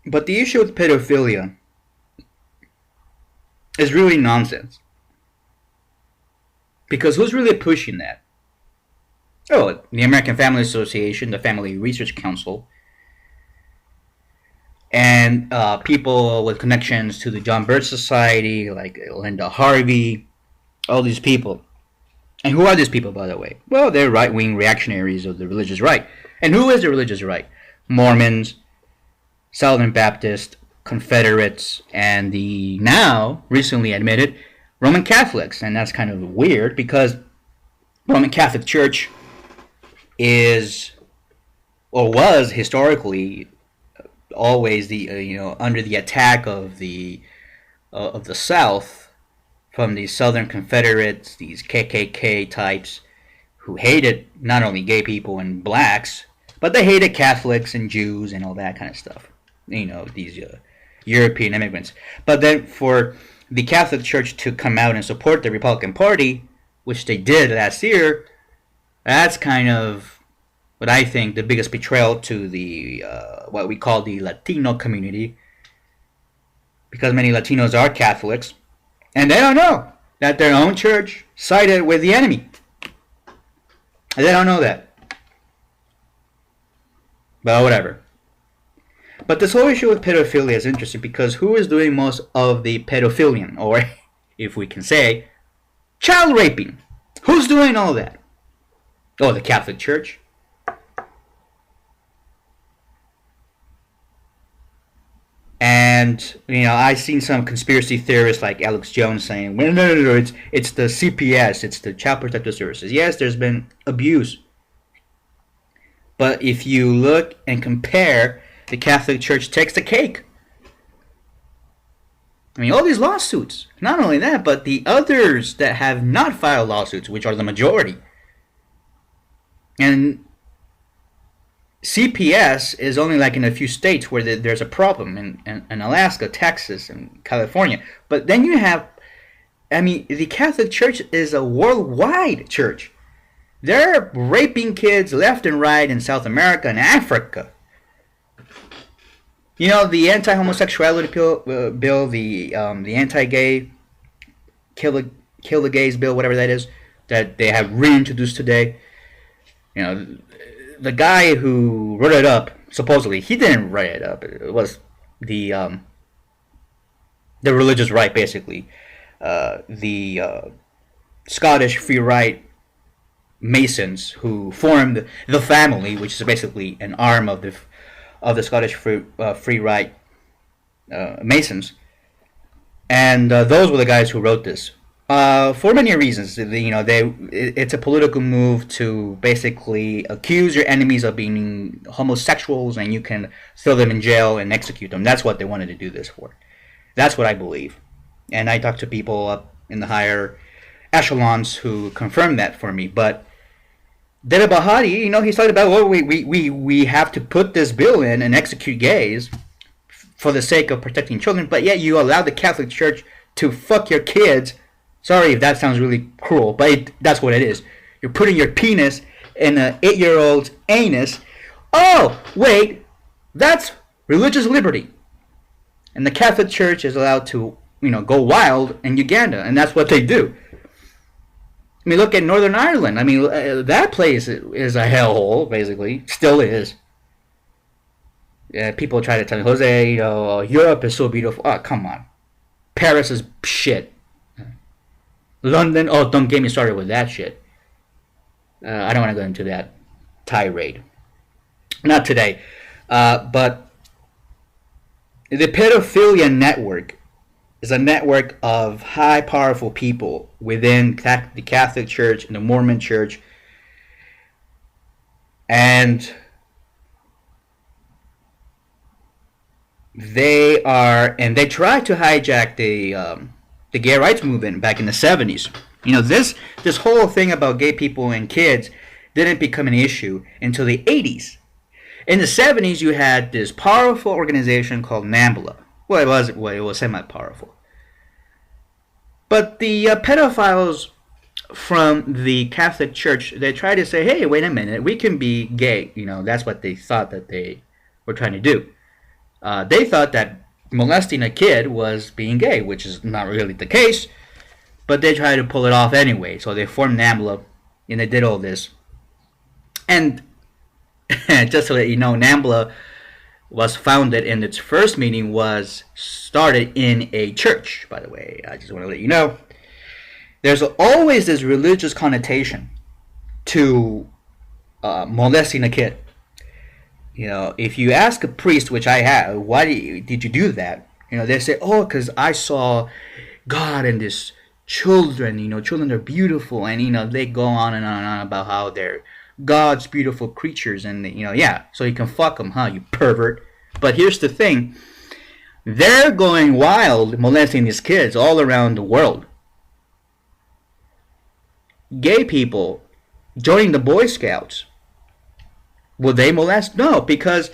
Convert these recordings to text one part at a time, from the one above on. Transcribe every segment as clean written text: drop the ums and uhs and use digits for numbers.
But the issue with pedophilia is really nonsense. Because who's really pushing that? Oh, the American Family Association, the Family Research Council, and people with connections to the John Birch Society, like Linda Harvey, all these people. And who are these people, by the way? Well, they're right-wing reactionaries of the religious right. And who is the religious right? Mormons, Southern Baptists, Confederates, and the now recently admitted Roman Catholics. And that's kind of weird because Roman Catholic Church is or was historically always the under the attack of the South from these Southern Confederates, these KKK types who hated not only gay people and blacks, but they hated Catholics and Jews and all that kind of stuff. These European immigrants. But then for the Catholic Church to come out and support the Republican Party, which they did last year, that's kind of what I think the biggest betrayal to the what we call the Latino community, because many Latinos are Catholics, and they don't know that their own church sided with the enemy. They don't know that. But whatever. But this whole issue with pedophilia is interesting because who is doing most of the pedophilian, or if we can say, child raping? Who's doing all that? Oh, the Catholic Church. And I've seen some conspiracy theorists like Alex Jones saying, well, no, it's the CPS, it's the Child Protective Services. Yes, there's been abuse, but if you look and compare, the Catholic Church takes the cake. I mean, all these lawsuits. Not only that, but the others that have not filed lawsuits, which are the majority. And CPS is only like in a few states where there's a problem, in Alaska, Texas, and California. But then you have, the Catholic Church is a worldwide church. They're raping kids left and right in South America and Africa. The anti-homosexuality bill, the anti-gay, kill the gays bill, whatever that is, that they have reintroduced today. The guy who wrote it up, supposedly, he didn't write it up. It was the religious right, basically. The Scottish Free Right Masons who formed the family, which is basically an arm of the Scottish Free Right Masons. And those were the guys who wrote this. For many reasons, it's a political move to basically accuse your enemies of being homosexuals, and you can throw them in jail and execute them. That's what they wanted to do this for. That's what I believe, and I talked to people up in the higher echelons who confirmed that for me. But Debba Bahati, he's talking about, well, we have to put this bill in and execute gays for the sake of protecting children, but yet you allow the Catholic Church to fuck your kids. Sorry if that sounds really cruel, but that's what it is. You're putting your penis in an 8-year-old's anus. Oh, wait, that's religious liberty. And the Catholic Church is allowed to, go wild in Uganda, and that's what they do. Look at Northern Ireland. That place is a hellhole, basically. Still is. Yeah, people try to tell me, Jose, Europe is so beautiful. Oh, come on. Paris is shit. London, oh, don't get me started with that shit. I don't want to go into that tirade. Not today. But the pedophilia network is a network of high, powerful people within the Catholic Church and the Mormon Church. And they try to hijack the gay rights movement back in the 70s. This whole thing about gay people and kids didn't become an issue until the 80s. In the 70s, you had this powerful organization called NAMBLA. Well, it was semi-powerful. But the pedophiles from the Catholic Church, they tried to say, hey, wait a minute, we can be gay. That's what they thought that they were trying to do. They thought that molesting a kid was being gay, which is not really the case, but they tried to pull it off anyway. So they formed NAMBLA, and they did all this. And just to let you know, NAMBLA was founded, and its first meeting was started in a church, by the way. I just want to let you know. There's always this religious connotation to molesting a kid. If you ask a priest, which I have, why did you do that? They say, oh, because I saw God and this children. Children are beautiful, and they go on and on and on about how they're God's beautiful creatures, and yeah, so you can fuck them, huh, you pervert. But here's the thing: they're going wild molesting these kids all around the world. Gay people joining the Boy Scouts, will they molest? No, because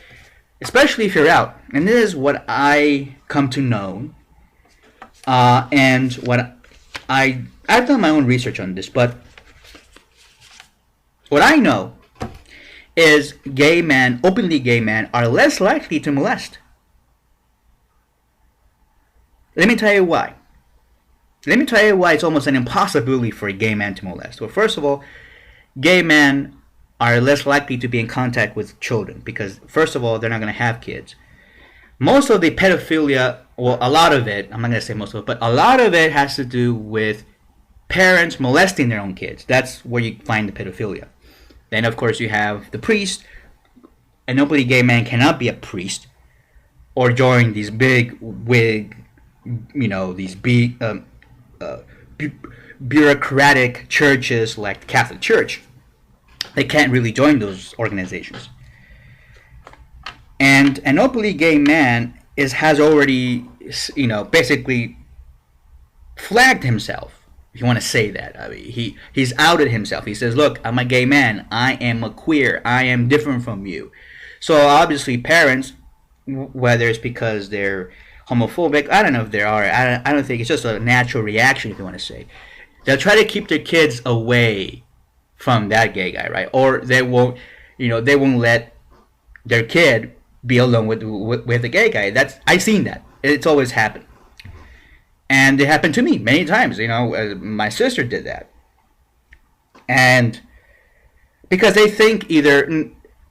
especially if you're out, and this is what I come to know, and what I've done my own research on this, but what I know is openly gay men are less likely to molest. Let me tell you why. Let me tell you why it's almost an impossibility for a gay man to molest. Well, first of all, gay men are less likely to be in contact with children because, first of all, they're not going to have kids. Most of the pedophilia, well, a lot of it, I'm not going to say most of it, but a lot of it has to do with parents molesting their own kids. That's where you find the pedophilia. Then, of course, you have the priest. An openly gay man cannot be a priest or join these big wig, these big bureaucratic churches like the Catholic Church. They can't really join those organizations. And an openly gay man has already, basically flagged himself. If you want to say that, I mean, he's outed himself. He says, "Look, I'm a gay man. I am a queer. I am different from you." So obviously, parents, whether it's because they're homophobic, I don't know if they are. I don't think it's just a natural reaction. If you want to say, they'll try to keep their kids away from that gay guy, right? Or they won't let their kid be alone with the gay guy. I've seen that. It's always happened. And it happened to me many times. My sister did that. And because they think either,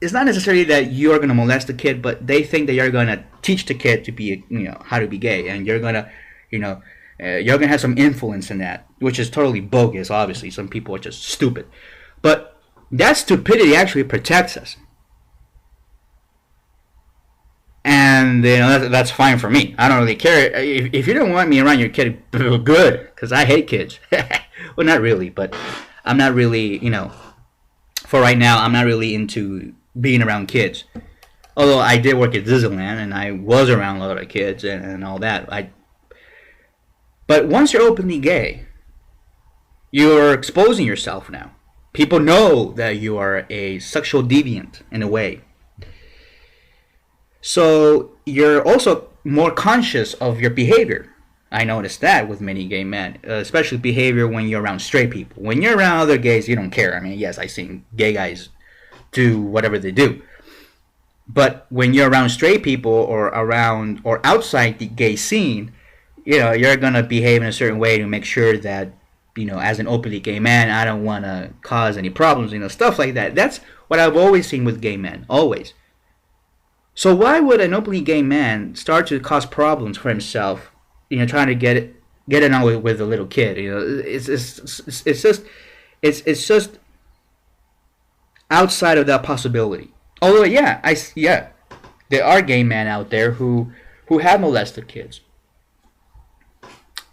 it's not necessarily that you're going to molest the kid, but they think that you're going to teach the kid to be, how to be gay. And you're going to, you're going to have some influence in that, which is totally bogus, obviously. Some people are just stupid. But that stupidity actually protects us. And that's fine for me. I don't really care. If you don't want me around your kid, good, because I hate kids. Well, not really, but I'm not really, for right now, I'm not really into being around kids. Although I did work at Disneyland, and I was around a lot of kids and all that. But once you're openly gay, you're exposing yourself now. People know that you are a sexual deviant in a way. So you're also more conscious of your behavior. I noticed that with many gay men, especially behavior when you're around straight people. When you're around other gays, you don't care. I mean, yes, I've seen gay guys do whatever they do. But when you're around straight people or outside the gay scene, you're going to behave in a certain way to make sure that, as an openly gay man, I don't want to cause any problems, stuff like that. That's what I've always seen with gay men, always. So why would an openly gay man start to cause problems for himself, trying to get it on with a little kid? It's just outside of that possibility. Although, there are gay men out there who have molested kids,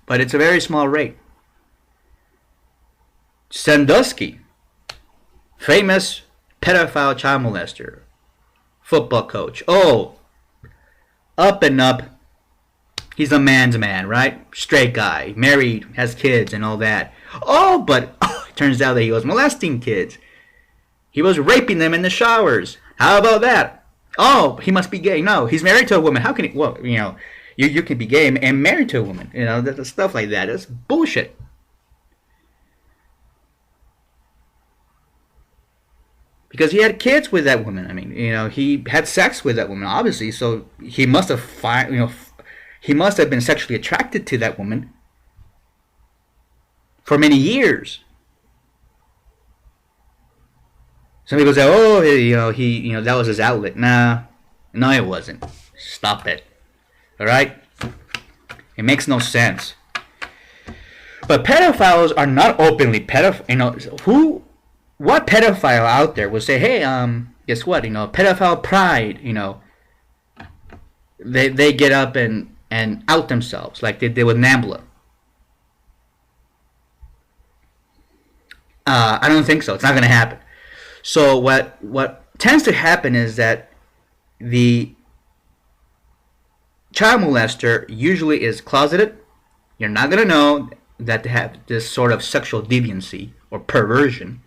but it's a very small rate. Sandusky, famous pedophile child molester, football coach. Oh, up and up. He's a man's man, right? Straight guy, married, has kids and all that. Oh, but it turns out that he was molesting kids. He was raping them in the showers. How about that? Oh, he must be gay. No, he's married to a woman. How can he? Well, you can be gay and married to a woman. That stuff like that. That's bullshit. because he had kids with that woman. I mean, he had sex with that woman, obviously. So he must have, he must have been sexually attracted to that woman for many years. Some people say, "Oh, that was his outlet." Nah, no, it wasn't. Stop it. All right, it makes no sense. But pedophiles are not openly pedophile. What pedophile out there will say, "Hey, guess what? Pedophile pride. They get up and out themselves like they did with Nambla." I don't think so. It's not going to happen. So what tends to happen is that the child molester usually is closeted. You're not going to know that they have this sort of sexual deviancy or perversion.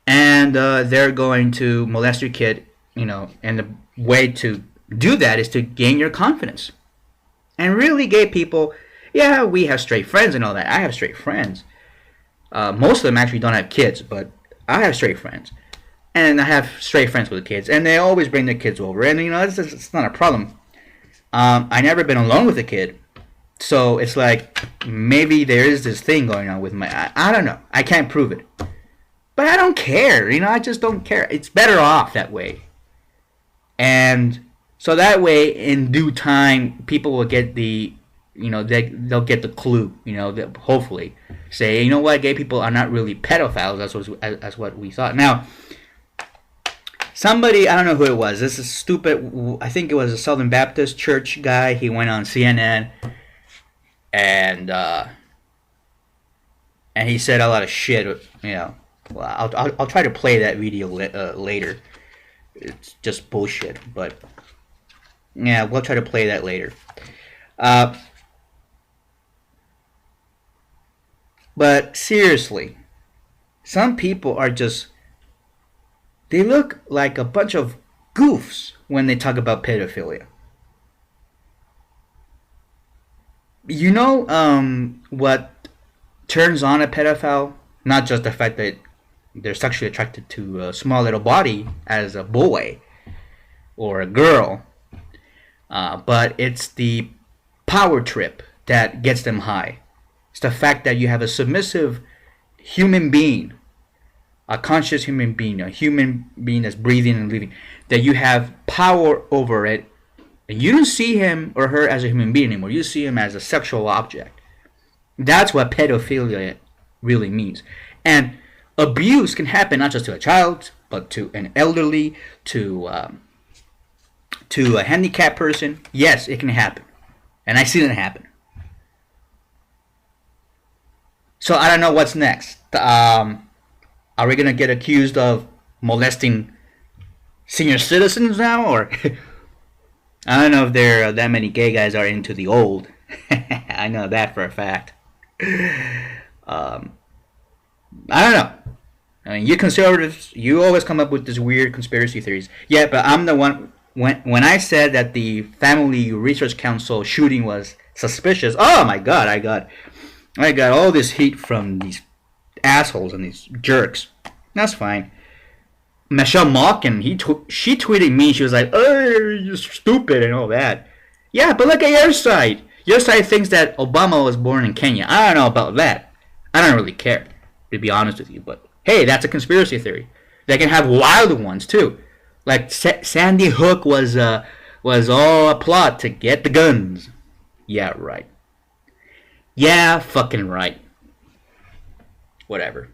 And they're going to molest your kid, and the way to do that is to gain your confidence. And really gay people, yeah, we have straight friends and all that. I have straight friends. Most of them actually don't have kids, but I have straight friends. And I have straight friends with kids. And they always bring their kids over. And, it's not a problem. I never been alone with a kid. So it's like, maybe there is this thing going on with I don't know. I can't prove it. But I don't care. I just don't care. It's better off that way. And so that way, in due time, people will get they'll get the clue, hopefully. Say, you know what, gay people are not really pedophiles. That's what we thought. Now, somebody, I don't know who it was. This is stupid. I think it was a Southern Baptist church guy. He went on CNN and he said a lot of shit. Well, I'll try to play that video later. It's just bullshit, but yeah, we'll try to play that later. But seriously, some people are just, they look like a bunch of goofs when they talk about pedophilia. What turns on a pedophile? Not just the fact that they're sexually attracted to a small little body as a boy or a girl, but it's the power trip that gets them high. It's the fact that you have a submissive human being, a conscious human being, a human being that's breathing and living, that you have power over it, and you don't see him or her as a human being anymore. You see him as a sexual object. That's what pedophilia really means. And abuse can happen not just to a child, but to an elderly, to a handicapped person. Yes, it can happen. And I've seen it happen. So I don't know what's next. Are we going to get accused of molesting senior citizens now? Or I don't know if there are that many gay guys are into the old. I know that for a fact. I don't know. I mean, you conservatives, you always come up with these weird conspiracy theories. Yeah, but I'm the one, when I said that the Family Research Council shooting was suspicious, oh my god, I got all this heat from these assholes and these jerks. That's fine. Michelle Malkin, she tweeted me, she was like, oh, you're stupid and all that. Yeah, but look at your side. Your side thinks that Obama was born in Kenya. I don't know about that. I don't really care, to be honest with you, but hey, that's a conspiracy theory. They can have wild ones too. Like Sandy Hook was all a plot to get the guns. Yeah, right. Yeah, fucking right. Whatever.